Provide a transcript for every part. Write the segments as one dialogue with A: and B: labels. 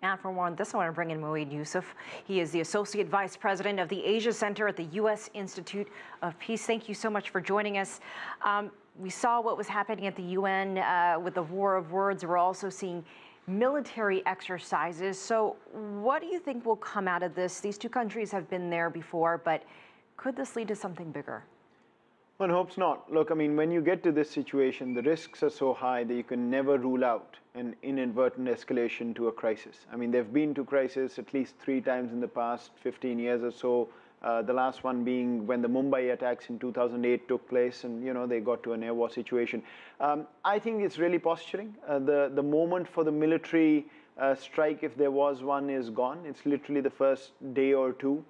A: And for more on this, I want to bring in Moeed Yusuf. He is the Associate Vice President of the Asia Center at the U.S. Institute of Peace. Thank you so much for joining us. We saw what was happening at the UN with the war of words. We're also seeing military exercises. So what do you think will come out of this? These two countries have been there before, but could this lead to something bigger?
B: One hopes not. Look, I mean, when you get to this situation, the risks are so high that you can never rule out an inadvertent escalation to a crisis. I mean, they've been to crisis at least 3 times in the past 15 years or so. The last one being when the Mumbai attacks in 2008 took place, and they got to an air war situation. I think it's really posturing. The moment for the military strike, if there was one, is gone. It's literally the first day or two.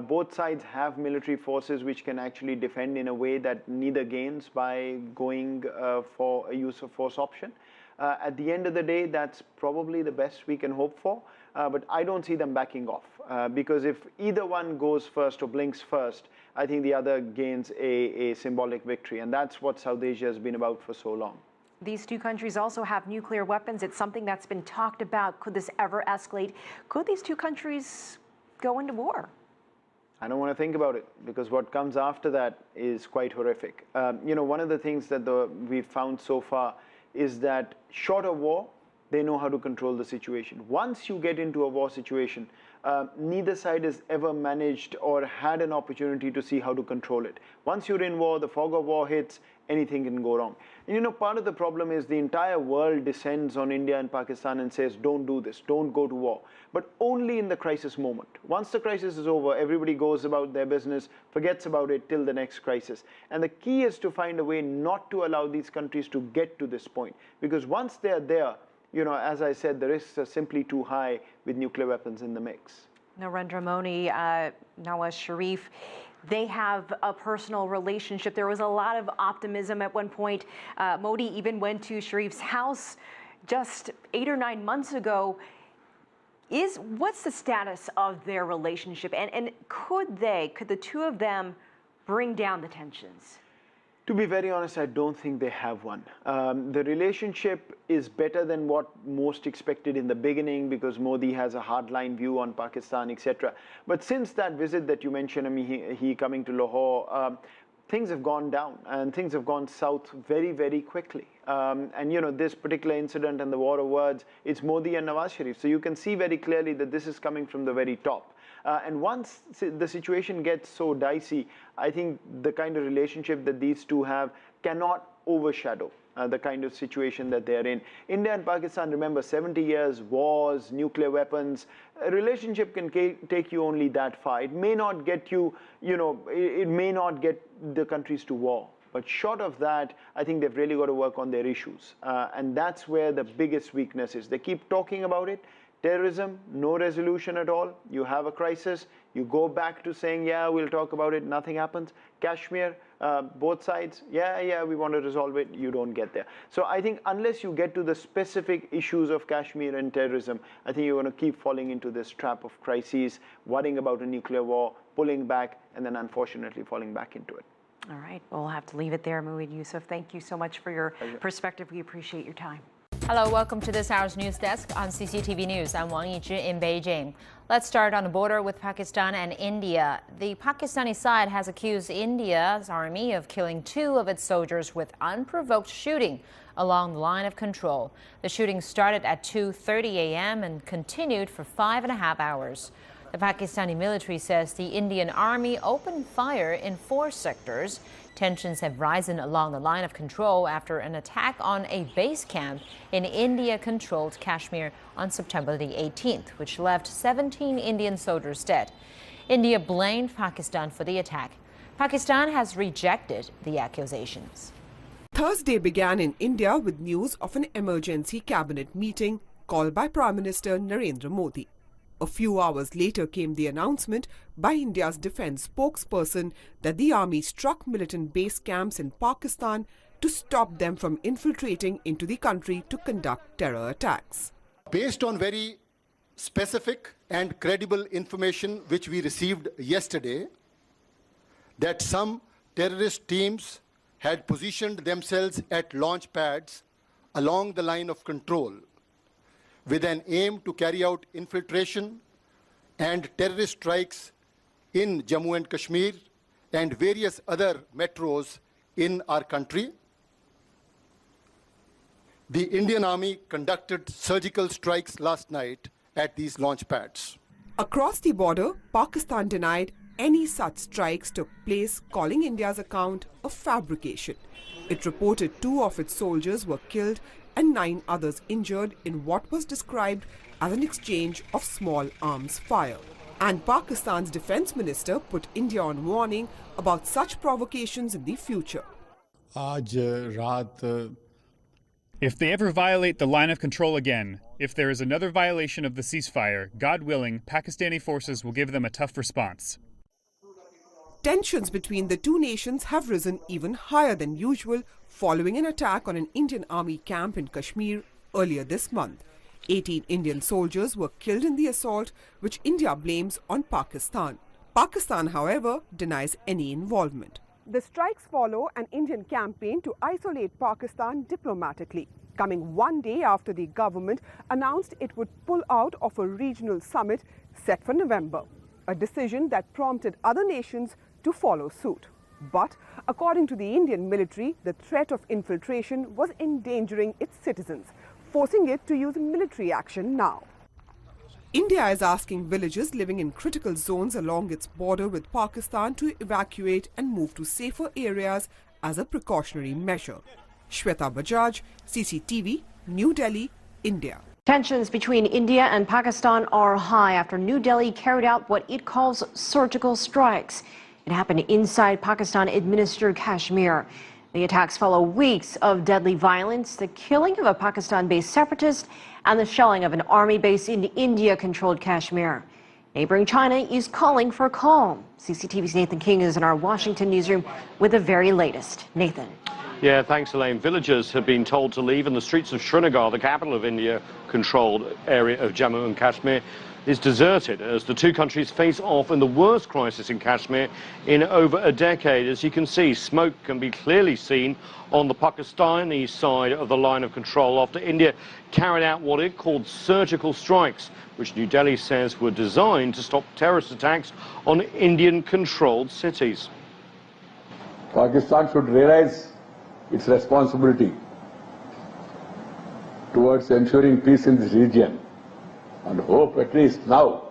B: Both sides have military forces which can actually defend in a way that neither gains by going for a use of force option. At the end of the day, that's probably the best we can hope for, but I don't see them backing off because if either one goes first or blinks first, I think the other gains a symbolic victory, and that's what South Asia has been about for so long.
A: These two countries also have nuclear weapons. It's something that's been talked about. Could this ever escalate? Could these two countries go into war?
B: I don't want to think about it because what comes after that is quite horrific. One of the things that we've found so far is that short of war, they know how to control the situation. Once you get into a war situation, neither side has ever managed or had an opportunity to see how to control it. Once you're in war, the fog of war hits, anything can go wrong. And part of the problem is the entire world descends on India and Pakistan and says, don't do this, don't go to war. But only in the crisis moment. Once the crisis is over, everybody goes about their business, forgets about it till the next crisis. And the key is to find a way not to allow these countries to get to this point. Because once they're there, as I said, the risks are simply too high with nuclear weapons in the mix.
A: Narendra Modi, Nawaz Sharif, they have a personal relationship. There was a lot of optimism at one point. Modi even went to Sharif's house just 8 or 9 months ago. What's the status of their relationship? And could the two of them bring down the tensions?
B: To be very honest, I don't think they have one. The relationship is better than what most expected in the beginning because Modi has a hardline view on Pakistan, etc. But since that visit that you mentioned, I mean, he coming to Lahore, things have gone down and things have gone south very, very quickly. This particular incident and the war of words, it's Modi and Nawaz Sharif. So you can see very clearly that this is coming from the very top. And once the situation gets so dicey, I think the kind of relationship that these two have cannot overshadow the kind of situation that they're in. India and Pakistan, remember, 70 years, wars, nuclear weapons. A relationship can take you only that far. It may not get you, it may not get the countries to war. But short of that, I think they've really got to work on their issues. And that's where the biggest weakness is. They keep talking about it. Terrorism, no resolution at all. You have a crisis. You go back to saying, yeah, we'll talk about it. Nothing happens. Kashmir, both sides, yeah, we want to resolve it. You don't get there. So I think unless you get to the specific issues of Kashmir and terrorism, I think you're going to keep falling into this trap of crises, worrying about a nuclear war, pulling back, and then unfortunately falling back into it.
A: All right. Well, we'll have to leave it there, Moeed Yusuf. Thank you so much for your perspective. We appreciate your time.
C: Hello, welcome to this hour's news desk on CCTV News. I'm Wang Yizhi in Beijing. Let's start on the border with Pakistan and India. The Pakistani side has accused India's army of killing 2 of its soldiers with unprovoked shooting along the line of control. The shooting started at 2:30 a.m. and continued for 5.5 hours. The Pakistani military says the Indian army opened fire in 4 sectors. Tensions have risen along the line of control after an attack on a base camp in India-controlled Kashmir on September the 18th, which left 17 Indian soldiers dead. India blamed Pakistan for the attack. Pakistan has rejected the accusations.
D: Thursday began in India with news of an emergency cabinet meeting called by Prime Minister Narendra Modi. A few hours later came the announcement by India's defense spokesperson that the army struck militant base camps in Pakistan to stop them from infiltrating into the country to conduct terror attacks.
E: Based on very specific and credible information which we received yesterday, that some terrorist teams had positioned themselves at launch pads along the line of control, with an aim to carry out infiltration and terrorist strikes in Jammu and Kashmir and various other metros in our country. The Indian Army conducted surgical strikes last night at these launch pads.
D: Across the border, Pakistan denied any such strikes took place, calling India's account a fabrication. It reported 2 of its soldiers were killed and 9 others injured in what was described as an exchange of small arms fire. And Pakistan's defense minister put India on warning about such provocations in the future.
F: If they ever violate the line of control again, if there is another violation of the ceasefire, God willing, Pakistani forces will give them a tough response.
D: Tensions between the two nations have risen even higher than usual following an attack on an Indian Army camp in Kashmir earlier this month. 18 Indian soldiers were killed in the assault, which India blames on Pakistan. Pakistan, however, denies any involvement. The strikes follow an Indian campaign to isolate Pakistan diplomatically, coming one day after the government announced it would pull out of a regional summit set for November, a decision that prompted other nations to follow suit. But according to the Indian military, the threat of infiltration was endangering its citizens, forcing it to use military action now. India is asking villagers living in critical zones along its border with Pakistan to evacuate and move to safer areas as a precautionary measure. Shweta Bajaj, CCTV, New Delhi, India.
A: Tensions between India and Pakistan are high after New Delhi carried out what it calls surgical strikes. It happened inside Pakistan-administered Kashmir. The attacks follow weeks of deadly violence, the killing of a Pakistan-based separatist, and the shelling of an army base in India-controlled Kashmir. Neighboring China is calling for calm. CCTV's Nathan King is in our Washington newsroom with the very latest. Nathan.
G: Yeah, thanks, Elaine. Villagers have been told to leave, and the streets of Srinagar, the capital of India-controlled area of Jammu and Kashmir, is deserted as the two countries face off in the worst crisis in Kashmir in over a decade. As you can see, smoke can be clearly seen on the Pakistani side of the line of control after India carried out what it called surgical strikes, which New Delhi says were designed to stop terrorist attacks on Indian-controlled cities.
H: Pakistan should realize its responsibility towards ensuring peace in this region, and hope at least now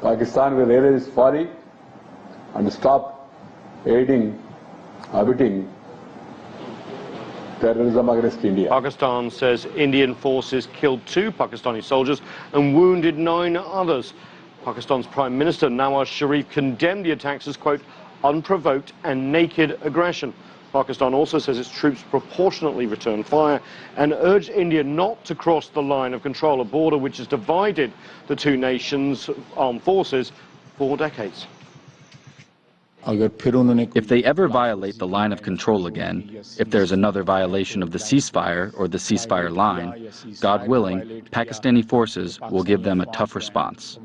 H: Pakistan will realize its folly and stop abetting terrorism against India.
G: Pakistan says Indian forces killed 2 Pakistani soldiers and wounded 9 others. Pakistan's Prime Minister Nawaz Sharif condemned the attacks as, quote, unprovoked and naked aggression. Pakistan also says its troops proportionately returned fire and urged India not to cross the line of control, a border which has divided the two nations' armed forces for decades.
I: If they ever violate the line of control again, if there's another violation of the ceasefire or the ceasefire line, God willing, Pakistani forces will give them a tough response.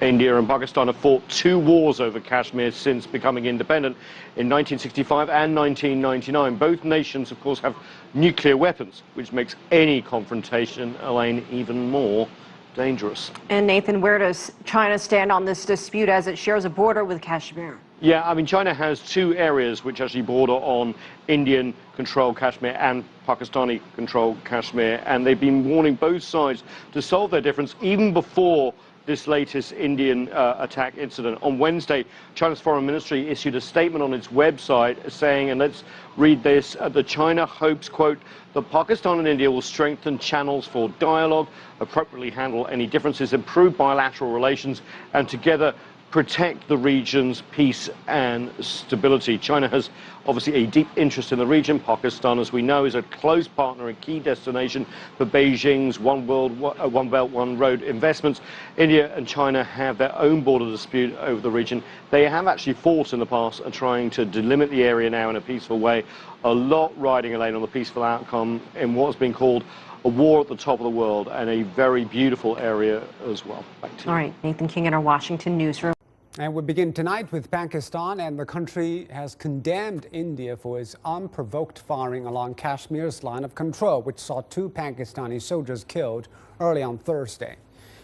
G: India and Pakistan have fought 2 wars over Kashmir since becoming independent in 1965 and 1999. Both nations, of course, have nuclear weapons, which makes any confrontation, Elaine, even more dangerous.
A: And Nathan, where does China stand on this dispute as it shares a border with Kashmir?
G: Yeah, I mean, China has 2 areas which actually border on Indian-controlled Kashmir and Pakistani-controlled Kashmir, and they've been warning both sides to solve their difference even before this latest Indian attack incident. On Wednesday, China's foreign ministry issued a statement on its website saying, and let's read this, that China hopes, quote, that Pakistan and India will strengthen channels for dialogue, appropriately handle any differences, improve bilateral relations, and together protect the region's peace and stability. China has obviously a deep interest in the region. Pakistan, as we know, is a close partner and key destination for Beijing's One Belt, One Road investments. India and China have their own border dispute over the region. They have actually fought in the past and trying to delimit the area now in a peaceful way. A lot riding, Elaine, on the peaceful outcome in what's been called a war at the top of the world, and a very beautiful area as well. Back to you.
A: All right, Nathan King in our Washington newsroom.
J: And we begin tonight with Pakistan, and the country has condemned India for its unprovoked firing along Kashmir's line of control, which saw 2 Pakistani soldiers killed early on Thursday.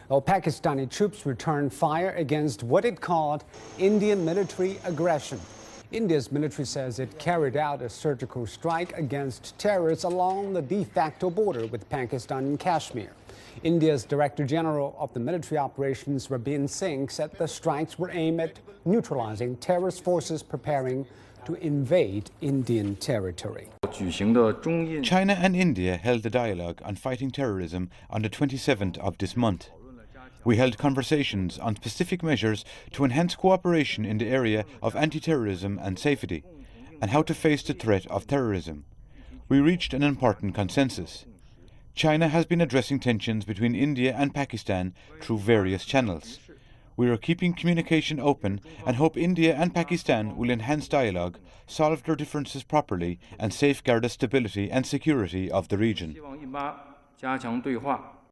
J: Well, Pakistani troops returned fire against what it called Indian military aggression. India's military says it carried out a surgical strike against terrorists along the de facto border with Pakistan and Kashmir. India's Director General of the Military Operations, Rabin Singh, said the strikes were aimed at neutralizing terrorist forces preparing to invade Indian territory.
K: China and India held a dialogue on fighting terrorism on the 27th of this month. We held conversations on specific measures to enhance cooperation in the area of anti-terrorism and safety, and how to face the threat of terrorism. We reached an important consensus. China has been addressing tensions between India and Pakistan through various channels. We are keeping communication open and hope India and Pakistan will enhance dialogue, solve their differences properly, and safeguard the stability and security of the region.